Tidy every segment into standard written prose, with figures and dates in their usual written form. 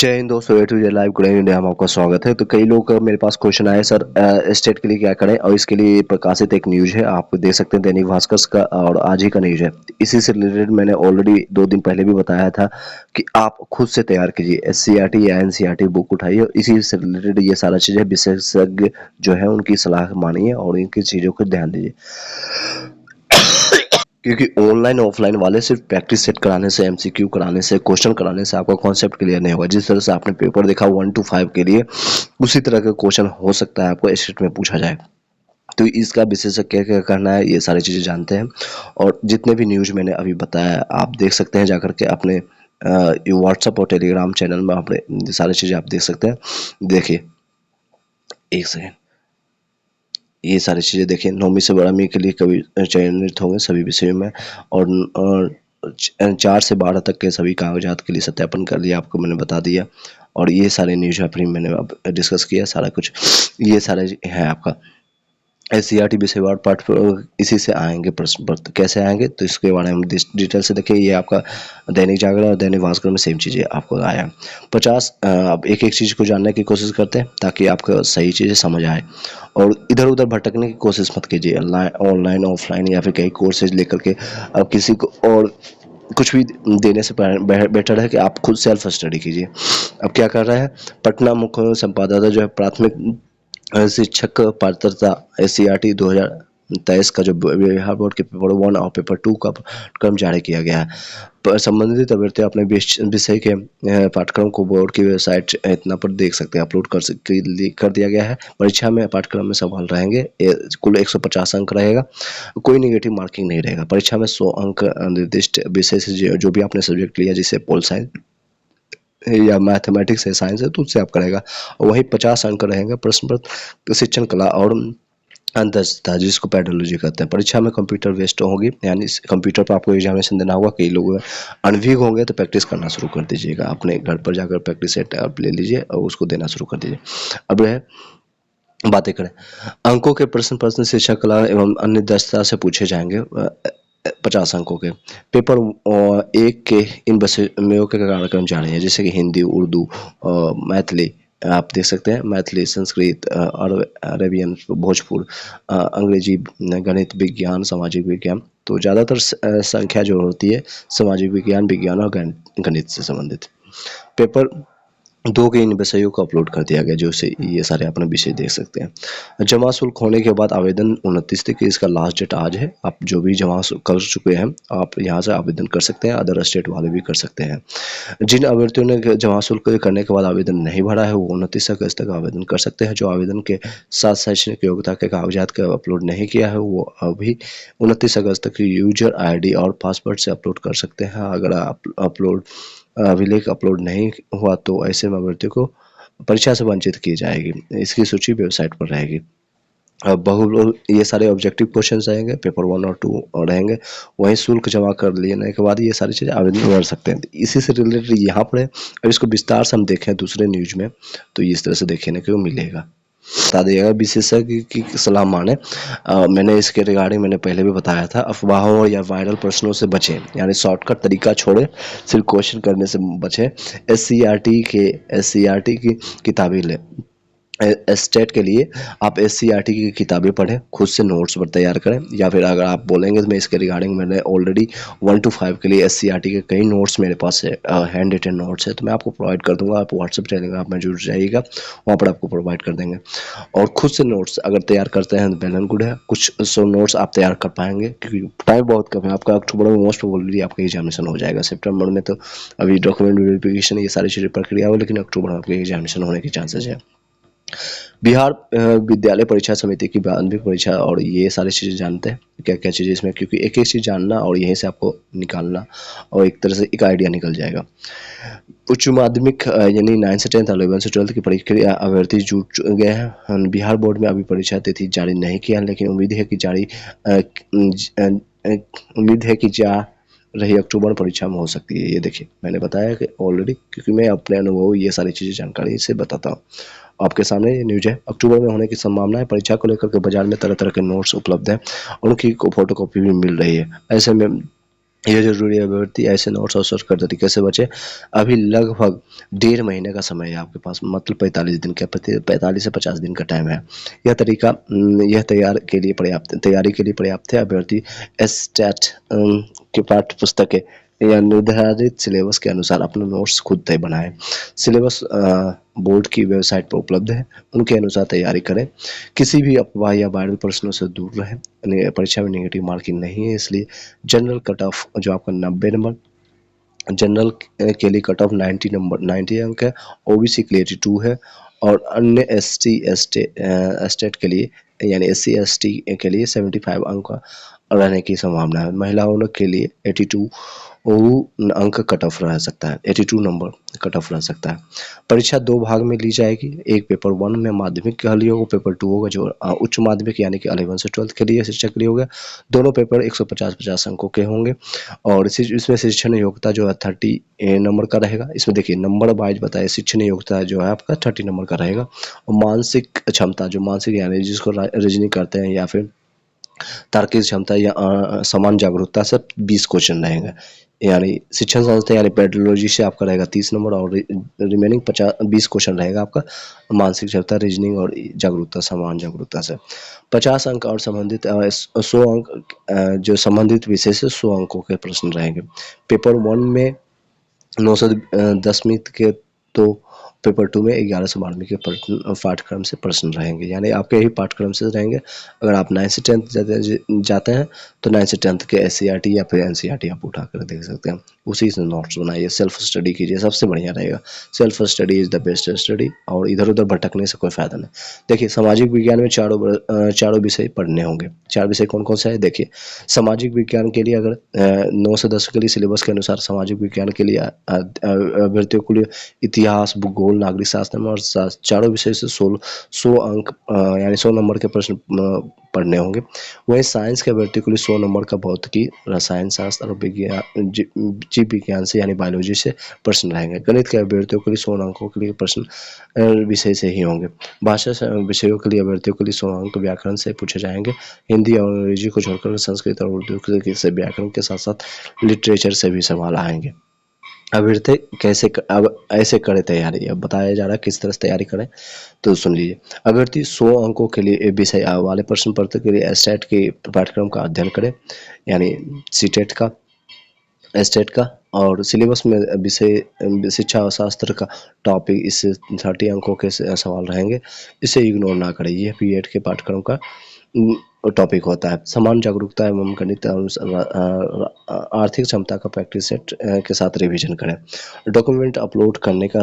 जय हिंद दोस्तों, A to Z live good India में आपका स्वागत है। तो कई लोग का मेरे पास क्वेश्चन आए सर, स्टेट के लिए क्या करें, और इसके लिए प्रकाशित एक न्यूज़ है, आप देख सकते हैं दैनिक भास्कर का और आज ही का न्यूज़ है। इसी से रिलेटेड मैंने ऑलरेडी 2 दिन पहले भी बताया था कि आप खुद से तैयार कीजिए, एससीईआरटी या एनसीईआरटी बुक उठाइए और इसी से रिलेटेड ये सारा चीज़ें विशेषज्ञ जो है उनकी सलाह मानिए और इनकी चीज़ों को ध्यान दीजिए। क्योंकि ऑनलाइन ऑफलाइन वाले सिर्फ प्रैक्टिस सेट कराने से, एमसीक्यू कराने से, क्वेश्चन कराने से आपका कॉन्सेप्ट क्लियर नहीं होगा। जिस तरह से आपने पेपर देखा 1 to 5 के लिए, उसी तरह का क्वेश्चन हो सकता है आपको स्टेट में पूछा जाए। तो इसका विशेषज्ञ क्या क्या करना है, ये सारी चीज़ें जानते हैं। और जितने भी न्यूज़ मैंने अभी बताया आप देख सकते हैं जाकर के अपने व्हाट्सएप और टेलीग्राम चैनल में अपने सारी चीज़ें आप देख सकते हैं। देखिए, एक सेकेंड, ये सारी चीज़ें देखिए, 9वीं से 12वीं के लिए कभी चयनित होंगे सभी विषयों में, और 4 से 12 तक के सभी कागजात के लिए सत्यापन कर लिया, आपको मैंने बता दिया। और ये सारे न्यूज़ अपनी मैंने अब डिस्कस किया सारा कुछ, ये सारे है आपका एससीईआरटी विषयवार पाठ इसी से आएंगे प्रश्न पत्र। कैसे आएंगे तो इसके बारे में हम डिटेल से देखिए। ये आपका दैनिक जागरण और दैनिक भास्कर में सेम चीज़ें आपको आया 50। आप एक एक चीज़ को जानने की कोशिश करते हैं ताकि आपको सही चीज़ें समझ आए, और इधर उधर भटकने की कोशिश मत कीजिए। ऑनलाइन ऑफलाइन या फिर कई कोर्सेज लेकर के अब किसी को और कुछ भी देने से बेटर है कि आप खुद सेल्फ स्टडी कीजिए। अब क्या कर रहे हैं, पटना मुख्य संपादक जो है प्राथमिक शिक्षक पात्रता एससीईआरटी 2023 का जो बिहार बोर्ड के पेपर 1 और पेपर 2 का पाठ्यक्रम जारी किया गया है। संबंधित अभ्यर्थी अपने विषय के पाठ्यक्रम को बोर्ड की वेबसाइट इतना पर देख सकते हैं, अपलोड कर दिया गया है। परीक्षा में पाठ्यक्रम में सवाल रहेंगे, कुल 150 अंक रहेगा, कोई नेगेटिव मार्किंग नहीं रहेगा। परीक्षा में 100 अंक निर्दिष्ट विषय से जो भी आपने सब्जेक्ट लिया, जैसे पोल साइंस या मैथमेटिक्स है, साइंस है, तो उससे आप करेगा। और वही 50 अंक रहेंगे प्रश्न पत्र शिक्षण कला और अंतःस्था, जिसको पेडोलॉजी कहते हैं। परीक्षा में कंप्यूटर बेस्ड होगी, यानी कंप्यूटर पर आपको एग्जामिनेशन देना होगा। कई लोग अनभिज्ञ होंगे तो प्रैक्टिस करना शुरू कर दीजिएगा, अपने घर पर जाकर प्रैक्टिस सेट आप ले लीजिए और उसको देना शुरू कर दीजिए। अब है बातें करें अंकों के, प्रश्न शिक्षा कला एवं अन्य दक्षता से पूछे जाएंगे। 50 अंकों के पेपर 1 के इन विषयों के कार्यक्रम जारी हैं, जैसे कि हिंदी, उर्दू, मैथिली, आप देख सकते हैं मैथिली, संस्कृत, अरेबियन, भोजपुर, अंग्रेजी, गणित, विज्ञान, सामाजिक विज्ञान। तो ज़्यादातर संख्या जो होती है सामाजिक विज्ञान, विज्ञान और गणित से संबंधित। पेपर 2 के इन विषयों को अपलोड कर दिया गया, जो से ये सारे अपने विषय देख सकते हैं। जमा शुल्क होने के बाद आवेदन 29 तक, इसका लास्ट डेट आज है। आप जो भी जमा कर चुके हैं आप यहाँ से आवेदन कर सकते हैं, अदर स्टेट वाले भी कर सकते हैं। जिन अभ्यर्थियों ने जमा शुल्क करने के बाद आवेदन नहीं भरा है वो 29 अगस्त तक आवेदन कर सकते हैं। जो आवेदन के साथ शैक्षणिक योग्यता के कागजात का अपलोड नहीं किया है वो अभी 29 अगस्त तक यूजर ID और पासवर्ड से अपलोड कर सकते हैं। अगर आप अभिलेख अपलोड नहीं हुआ तो ऐसे में अभ्यर्थी को परीक्षा से वंचित की जाएगी। इसकी सूची वेबसाइट पर रहेगी। अब ये सारे ऑब्जेक्टिव क्वेश्चन आएंगे, पेपर 1 और 2 रहेंगे। वहीं शुल्क जमा कर लेने के बाद ये सारी चीज़ें आवेदन कर सकते हैं। इसी से रिलेटेड यहाँ पर है। अब इसको विस्तार से हम देखें दूसरे न्यूज में तो इस तरह से देखने को मिलेगा। बता दिएगा, विशेषज्ञ की सलाह माने। मैंने इसके रिगार्डिंग मैंने पहले भी बताया था, अफवाहों या वायरल प्रश्नों से बचें, यानी शॉर्टकट तरीका छोड़ें, सिर्फ क्वेश्चन करने से बचें। एससीईआरटी की किताबें लें। स्टेट के लिए आप एससीईआरटी की किताबें पढ़ें, खुद से नोट्स पर तैयार करें, या फिर अगर आप बोलेंगे तो मैं इसके रिगार्डिंग मैंने ऑलरेडी 1 to 5 के लिए एससीईआरटी के कई नोट्स मेरे पास है, हैंड रिटन नोट्स है, तो मैं आपको प्रोवाइड कर दूंगा। आप व्हाट्सएप टेलीग्राम में जुड़ जाइएगा, वहाँ पर आपको प्रोवाइड कर देंगे। और खुद से नोट्स अगर तैयार करते हैं तो वेल एंड गुड है। कुछ 100 नोट्स आप तैयार कर पाएंगे क्योंकि टाइम बहुत कम है। आपका अक्टूबर में मोस्ट प्रोबेबली आपका एग्जामिनेशन हो जाएगा। सितंबर में तो अभी डॉक्यूमेंट वेरिफिकेशन ये सारी चीज़ें प्रक्रिया हो, लेकिन अक्टूबर में आपका एग्जामिनेशन होने के चांसेस है। बिहार विद्यालय परीक्षा समिति की माध्यमिक परीक्षा और ये सारी चीज़ें जानते हैं क्या क्या चीज़ें इसमें, क्योंकि एक एक चीज़ जानना और यहीं से आपको निकालना और एक तरह से एक आइडिया निकल जाएगा। उच्च माध्यमिक यानी 9 से 10, 11 से 12 की परीक्षा अभ्यर्थी जुट गए हैं। बिहार बोर्ड में अभी परीक्षा तिथि जारी नहीं किया, लेकिन उम्मीद है कि जा रही अक्टूबर में परीक्षा में हो सकती है। ये देखिए मैंने बताया कि ऑलरेडी, क्योंकि मैं अपने अनुभव ये सारी चीज़ें जानकारी से बताता हूँ। आपके सामने ये न्यूज है, अक्टूबर में होने की संभावना है। परीक्षा को लेकर के बाजार में तरह तरह के नोट्स उपलब्ध हैं, उनकी फोटो कॉपी भी मिल रही है। ऐसे में ये ज़रूरी है अभ्यर्थी ऐसे नोट्स और शॉर्टकट तरीके से बचे। अभी लगभग 1.5 महीने का समय है आपके पास, मतलब 45 दिन का, 45 से 50 दिन का टाइम है। यह तरीका यह तैयारी के लिए पर्याप्त है। अभ्यर्थी एसटेट की पाठ्य पुस्तकें या निर्धारित सिलेबस के अनुसार अपना नोट्स खुद तय बनाएं। सिलेबस बोर्ड की वेबसाइट पर उपलब्ध है, उनके अनुसार तैयारी करें। किसी भी अफवाह या वायरल प्रश्नों से दूर रहें। परीक्षा में नेगेटिव मार्किंग नहीं है, इसलिए जनरल कट ऑफ जो आपका 90 नंबर, जनरल के लिए कट ऑफ 90 अंक है, ओबीसी के लिए 82 है और अन्य एसटी एस्टेट के लिए यानी एससी एसटी के लिए 75 अंक रहने की संभावना है। महिलाओं के लिए 82 अंक कट ऑफ रह सकता है, 82 नंबर कट ऑफ रह सकता है। परीक्षा 2 भाग में ली जाएगी। एक पेपर 1 में माध्यमिक के लिए होगा, पेपर 2 होगा जो उच्च माध्यमिक यानी कि 11 से 12 के लिए शिक्षक के लिए होगा। दोनों पेपर 150-50 अंकों के होंगे और इसमें शिक्षण योग्यता जो है 30 नंबर का रहेगा। इसमें देखिए नंबर वाइज बताए, शिक्षण योग्यता जो है आपका 30 नंबर का रहेगा और मानसिक क्षमता जो मानसिक यानी जिसको रीजनिंग करते हैं या फिर तार्किक क्षमता या समान जागरूकता से 20 क्वेश्चन रहेंगे। यानी शिक्षण संस्था यानी पेडोलॉजी से आपका रहेगा 30 नंबर और रिमेनिंग 20 क्वेश्चन रहेगा आपका मानसिक क्षमता, रीजनिंग और जागरूकता, समान जागरूकता से। 50 अंक और संबंधित 100 अंक जो संबंधित विषय से 100 अंकों के प्रश्न रहेंगे। पेपर 1 में 9 से 10 मिनट के, तो पेपर 2 में 11 से 12 के पाठ्यक्रम से प्रश्न रहेंगे, यानी आपके ही पाठ्यक्रम से रहेंगे। अगर आप 9 से 10 जाते हैं तो 9 से 10 के एससीईआरटी या फिर एनसीईआरटी आप उठा कर देख सकते हैं, उसी से नोट्स बनाइए, सेल्फ स्टडी कीजिए, सबसे बढ़िया रहेगा। Self study is the best study और इधर-उधर भटकने से कोई फ़ायदा नहीं। देखिए सामाजिक विज्ञान में चारों विषय पढ़ने होंगे। 4 विषय कौन-कौन से हैं देखिए, सामाजिक विज्ञान के लिए अगर 9 से 10 के लिए सिलेबस के अनुसार सामाजिक विज्ञान के लिए अभ्यर्थियों के लिए इतिहास, भूगोल, नागरिक शास्त्र और चारों विषय से 100 अंक यानी 100 नंबर के प्रश्न पढ़ने होंगे। वहीं साइंस के अभ्यर्थियों के लिए 100 नंबर का भौतिकी, रसायन शास्त्र और जीव विज्ञान से यानी बायोलॉजी से प्रश्न रहेंगे। गणित के अभ्यर्थियों के लिए 100 अंकों के लिए प्रश्न विषय से ही होंगे। भाषा विषयों के लिए अभ्यर्थियों के लिए 100 अंक व्याकरण से पूछे जाएंगे। हिंदी और अंग्रेजी को छोड़कर संस्कृत और उर्दू से व्याकरण के साथ साथ लिटरेचर से भी सवाल आएंगे। अभ्यर्थी अब ऐसे करें तैयारी, अब बताया जा रहा है किस तरह से तैयारी करें, तो सुन लीजिए। अभ्यर्थी 100 अंकों के लिए विषय वाले प्रश्न पत्र के लिए एस्टेट के पाठ्यक्रम का अध्ययन करें, यानी सीटेट का, एस्टेट का और सिलेबस में विषय शिक्षा शास्त्र का टॉपिक, इससे 30 अंकों के सवाल रहेंगे, इसे इग्नोर ना करें। यह बीएड के पाठ्यक्रम का टॉपिक होता है। समान जागरूकता एवं गणित आर्थिक क्षमता का प्रैक्टिस सेट के साथ रिवीजन करें। डॉक्यूमेंट अपलोड करने का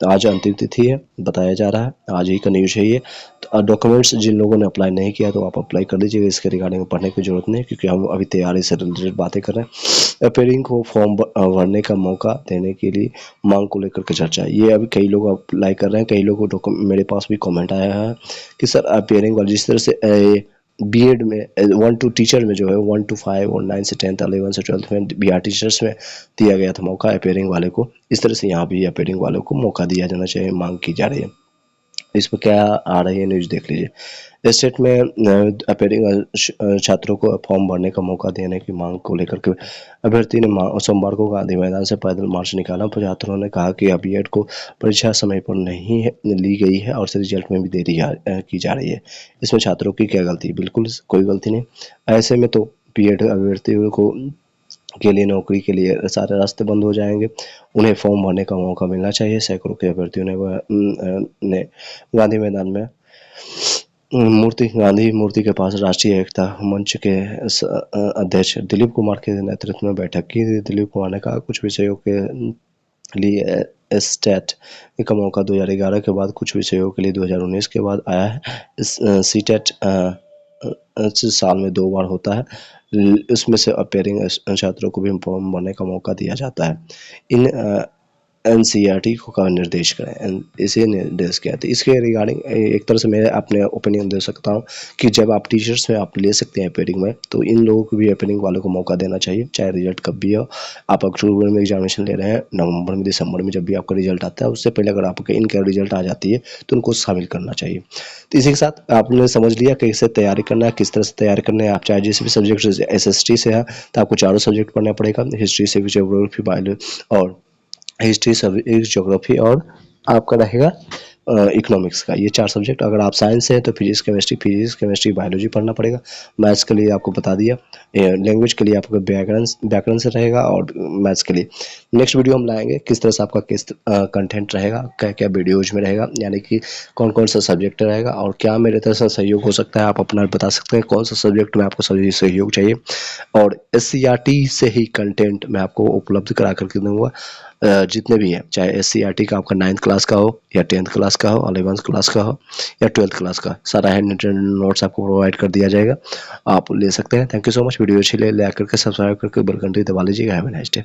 आज अंतिम तिथि है, बताया जा रहा है, आज ही का न्यूज़ है ये। तो डॉक्यूमेंट्स जिन लोगों ने अप्लाई नहीं किया तो आप अप्लाई कर लीजिएगा, इसके रिगार्डिंग में पढ़ने की जरूरत नहीं, क्योंकि हम अभी तैयारी से रिलेटेड बातें कर रहे हैं। अपेयरिंग को फॉर्म भरने का मौका देने के लिए मांग को लेकर के चर्चा। ये अभी कई लोग अप्लाई कर रहे हैं, कई लोगों को मेरे पास भी कमेंट आया है कि सर अपेयरिंग वाले जिस तरह से बीएड में 1 टू टीचर में जो है 1 टू 5 और 9 से 10, 11 से 12 में बीआर टीचर्स में दिया गया था मौका अपेयरिंग वाले को, इस तरह से यहाँ भी अपेयरिंग वालों को मौका दिया जाना चाहिए, मांग की जा रही है। इसमें क्या आ रही है न्यूज़ देख लीजिए। स्टेट में अपेयरिंग छात्रों को फॉर्म भरने का मौका देने की मांग को लेकर के अभ्यर्थी ने सोमवार को गांधी मैदान से पैदल मार्च निकाला। छात्रों ने कहा कि बीएड को परीक्षा समय पर नहीं ली गई है और रिजल्ट में भी देरी की जा रही है। इसमें छात्रों की क्या गलती? बिल्कुल कोई गलती नहीं। ऐसे में तो बीएड अभ्यर्थियों को के लिए नौकरी के लिए सारे रास्ते बंद हो जाएंगे, उन्हें फॉर्म भरने का मौका मिलना चाहिए। सैकड़ों के अभ्यर्थियों ने गांधी मैदान में गांधी मूर्ति के पास राष्ट्रीय एकता मंच के अध्यक्ष दिलीप कुमार के नेतृत्व में बैठक की। दिलीप कुमार ने कहा कुछ विषयों के लिए एस्टेट का मौका 2011 के बाद, कुछ विषयों के लिए 2019 के बाद आया है। इस सीटेट साल में 2 बार होता है, इसमें से अपेयरिंग छात्रों को भी फॉर्म भरने का मौका दिया जाता है। इन एनसीईआरटी को का निर्देश करें, इसे निर्देश किया। तो इसके रिगार्डिंग एक तरह से मैं अपने ओपिनियन दे सकता हूँ कि जब आप टीचर्स में आप ले सकते हैं अपेयरिंग में, तो इन लोगों को भी अपेयरिंग वालों को मौका देना चाहिए, चाहे रिजल्ट कब भी हो। आप अक्टूबर में एग्जामिनेशन ले रहे हैं, नवंबर में, दिसंबर में जब भी आपका रिजल्ट आता है, उससे पहले अगर आपके इनका रिजल्ट आ जाती है तो उनको शामिल करना चाहिए। तो इसी के साथ आपने समझ लिया कैसे तैयारी करना है, किस तरह से तैयारी करना है। आप चाहे जिस भी सब्जेक्ट एसएसटी से है तो आपको चारों सब्जेक्ट पढ़ना पड़ेगा, हिस्ट्री से, ज्योग्राफी, बायोलॉजी और हिस्ट्री, ज्योग्राफी और आपका रहेगा इकोनॉमिक्स का, ये 4 सब्जेक्ट। अगर आप साइंस से हैं तो फिजिक्स केमिस्ट्री बायोलॉजी पढ़ना पड़ेगा। मैथ्स के लिए आपको बता दिया, लैंग्वेज के लिए आपको व्याकरण से रहेगा, और मैथ्स के लिए नेक्स्ट वीडियो हम लाएंगे किस तरह से आपका किस कंटेंट रहेगा, क्या क्या वीडियोज में रहेगा, यानी कि कौन कौन सा सब्जेक्ट रहेगा और क्या मेरे तरफ से सहयोग हो सकता है। आप अपना बता सकते हैं कौन सा सब्जेक्ट में आपको सहयोग चाहिए, और एससीईआरटी से ही कंटेंट मैं आपको उपलब्ध करा करके दूंगा। जितने भी हैं, चाहे एससीईआरटी का आपका 9th क्लास का हो या 10th क्लास का हो, 11th क्लास का हो या 12th क्लास का, सारा हैंड रिटन नोट्स आपको प्रोवाइड कर दिया जाएगा, आप ले सकते हैं। Thank you so much. Video अच्छी लगे लाइक करके, सब्सक्राइब करके बेल घंटी दबा लीजिएगा। Have a nice day.